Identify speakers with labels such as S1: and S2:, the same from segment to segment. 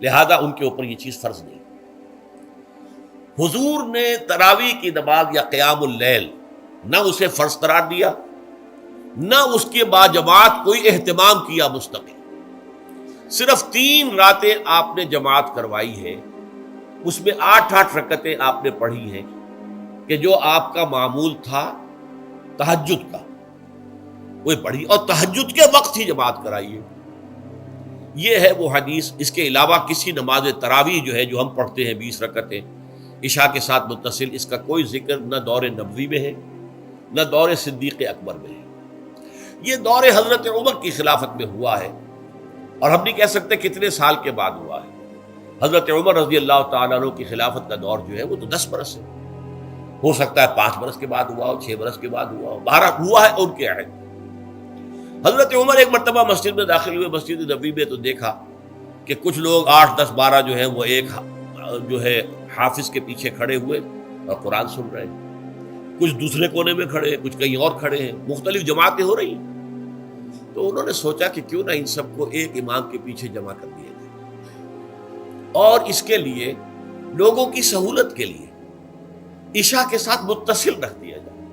S1: لہذا ان کے اوپر یہ چیز فرض نہیں۔ حضور نے تراویح کی نماز یا قیام اللیل نہ اسے فرض قرار دیا، نہ اس کے بعد جماعت کوئی اہتمام کیا مستقل، صرف 3 راتیں آپ نے جماعت کروائی ہے، اس میں 8 رکعتیں آپ نے پڑھی ہیں کہ جو آپ کا معمول تھا تہجد کا وہ پڑھی، اور تہجد کے وقت ہی جماعت کرائی ہے۔ یہ ہے وہ حدیث۔ اس کے علاوہ کسی نماز تراویح جو ہے جو ہم پڑھتے ہیں 20 رکعتیں عشاء کے ساتھ متصل، اس کا کوئی ذکر نہ دور نبوی میں ہے نہ دور صدیق اکبر میں ہے۔ یہ دور حضرت عمر کی خلافت میں ہوا ہے، اور ہم نہیں کہہ سکتے کتنے سال کے بعد ہوا ہے۔ حضرت عمر رضی اللہ تعالیٰ عنہ کی خلافت کا دور جو ہے وہ تو 10 برس ہے، ہو سکتا ہے 5 برس کے بعد ہوا ہو، 6 برس کے بعد ہوا ہو، 12 ہوا ہے ان کے عہد۔ حضرت عمر ایک مرتبہ مسجد میں داخل ہوئے، مسجد نبوی میں، تو دیکھا کہ کچھ لوگ 8 10 12 جو ہیں وہ ایک جو ہے حافظ کے پیچھے کھڑے ہوئے اور قرآن سن رہے ہیں، کچھ دوسرے کونے میں کھڑے ہیں، کچھ کہیں اور کھڑے ہیں، مختلف جماعتیں ہو رہی ہیں۔ تو انہوں نے سوچا کہ کیوں نہ ان سب کو ایک امام کے پیچھے جمع کر دیا جائے، اور اس کے لیے لوگوں کی سہولت کے لیے عشاء کے ساتھ متصل رکھ دیا جائے،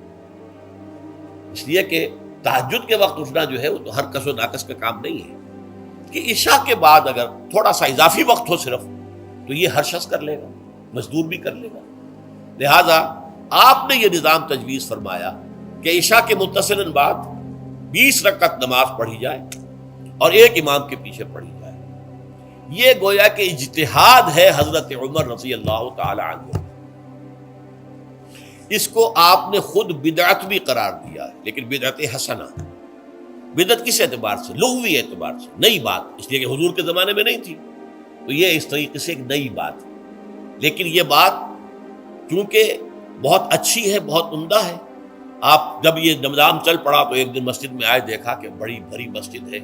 S1: اس لیے کہ تہجد کے وقت اٹھنا جو ہے وہ تو ہر کس و ناقص کا کام نہیں ہے، کہ عشاء کے بعد اگر تھوڑا سا اضافی وقت ہو صرف، تو یہ ہر شخص کر لے گا، مزدور بھی کر لے گا۔ لہذا آپ نے یہ نظام تجویز فرمایا کہ عشاء کے متصلاً بعد 20 رکعت نماز پڑھی جائے اور ایک امام کے پیچھے پڑھی جائے۔ یہ گویا کہ اجتہاد ہے حضرت عمر رضی اللہ تعالی عنہ، اس کو آپ نے خود بدعت بھی قرار دیا ہے، لیکن بدعت حسنہ۔ بدعت کس اعتبار سے؟ لغوی اعتبار سے، نئی بات، اس لیے کہ حضور کے زمانے میں نہیں تھی، تو یہ اس طریقے سے ایک نئی بات ہے۔ لیکن یہ بات چونکہ بہت اچھی ہے، بہت عمدہ ہے، آپ جب یہ نظام چل پڑا تو ایک دن مسجد میں آئے، دیکھا کہ بڑی بھری مسجد ہے،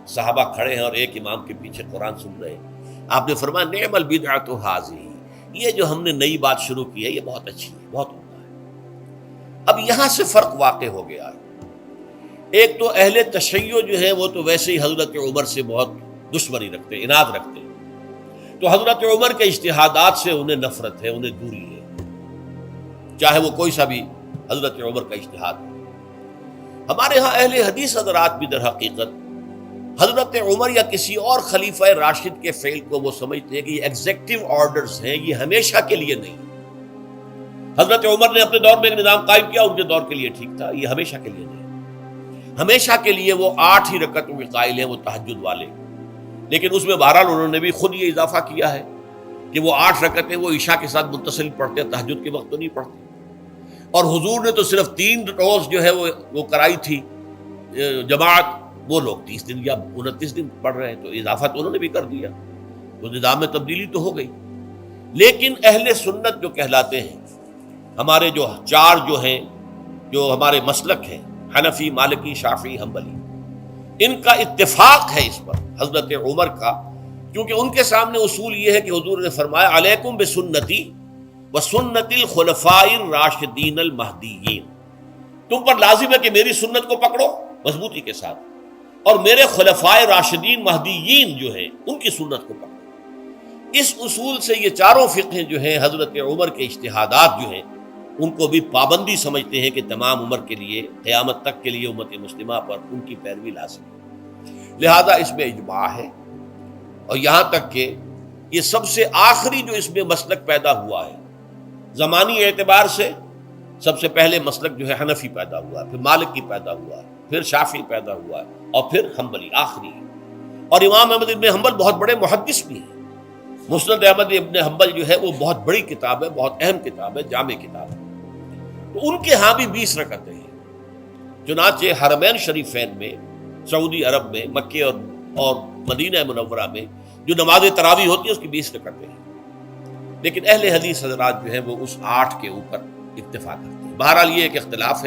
S1: صحابہ کھڑے ہیں اور ایک امام کے پیچھے قرآن سن رہے ہیں۔ آپ نے فرمایا نعم البدعۃ ھذہ، یہ جو ہم نے نئی بات شروع کی ہے یہ بہت اچھی ہے، بہت عمدہ ہے۔ اب یہاں سے فرق واقع ہو گیا ہے۔ ایک تو اہل تشیع جو ہے وہ تو ویسے ہی حضرت عمر سے بہت دشمنی رکھتے ہیں، عناد رکھتے ہیں، تو حضرت عمر کے اجتہادات سے انہیں نفرت ہے، انہیں دوری ہے، چاہے وہ کوئی سا بھی حضرت عمر کا اجتہاد ہو۔ ہمارے ہاں اہل حدیث حضرات بھی در حقیقت حضرت عمر یا کسی اور خلیفہ راشد کے فعل کو وہ سمجھتے ہیں کہ یہ ایگزیکٹو آرڈرز ہیں، یہ ہمیشہ کے لیے نہیں۔ حضرت عمر نے اپنے دور میں ایک نظام قائم کیا، ان کے دور کے لیے ٹھیک تھا، یہ ہمیشہ کے لیے نہیں۔ ہمیشہ کے لیے وہ 8 ہی رکعتوں کے قائل ہیں، وہ تہجد والے، لیکن اس میں بہرحال انہوں نے بھی خود یہ اضافہ کیا ہے کہ وہ 8 رکعتیں وہ عشاء کے ساتھ متصل پڑھتے ہیں، تہجد کے وقت تو نہیں پڑھتے۔ اور حضور نے تو صرف 3 روز جو ہے وہ کرائی تھی جماعت، وہ لوگ 30 دن یا 29 دن پڑھ رہے ہیں، تو اضافہ تو انہوں نے بھی کر دیا، تو نظام میں تبدیلی تو ہو گئی۔ لیکن اہل سنت جو کہلاتے ہیں، ہمارے جو 4 جو ہیں، جو ہمارے مسلک ہیں، حنفی، مالکی، شافعی، حنبلی، ان کا اتفاق ہے اس پر حضرت عمر کا، کیونکہ ان کے سامنے اصول یہ ہے کہ حضور نے فرمایا علیکم بسنتی وسنت الخلفاء الراشدین المہدیین، تم پر لازم ہے کہ میری سنت کو پکڑو مضبوطی کے ساتھ، اور میرے خلفائے راشدین مہدیین جو ہیں ان کی سنت کو پکڑو۔ اس اصول سے یہ چاروں فقہ جو ہیں حضرت عمر کے اجتہادات جو ہیں ان کو بھی پابندی سمجھتے ہیں کہ تمام عمر کے لیے، قیامت تک کے لیے امت مسلمہ پر ان کی پیروی لازم ہے، لہذا اس میں اجماع ہے۔ اور یہاں تک کہ یہ سب سے آخری جو اس میں مسلک پیدا ہوا ہے زمانی اعتبار سے، سب سے پہلے مسلک جو ہے حنفی پیدا ہوا ہے، پھر مالکی پیدا ہوا ہے، پھر شافعی پیدا ہوا ہے، اور پھر حنبلی آخری ہے۔ اور امام احمد ابن حنبل بہت بڑے محدث بھی ہیں، مسند احمد ابن حنبل جو ہے وہ بہت بڑی کتاب ہے، بہت اہم کتاب ہے، جامع کتاب ہے، تو ان کے ہاں بھی 20 رکعتیں ہیں۔ چنانچہ حرمین شریفین میں، سعودی عرب میں، مکے اور مدینہ منورہ میں جو نماز تراویح ہوتی ہے اس کی 20 رکعتیں ہیں، لیکن اہل حدیث حضرات جو ہیں وہ اس 8 کے اوپر اکتفا کرتے ہیں۔ بہرحال یہ ایک اختلاف ہے۔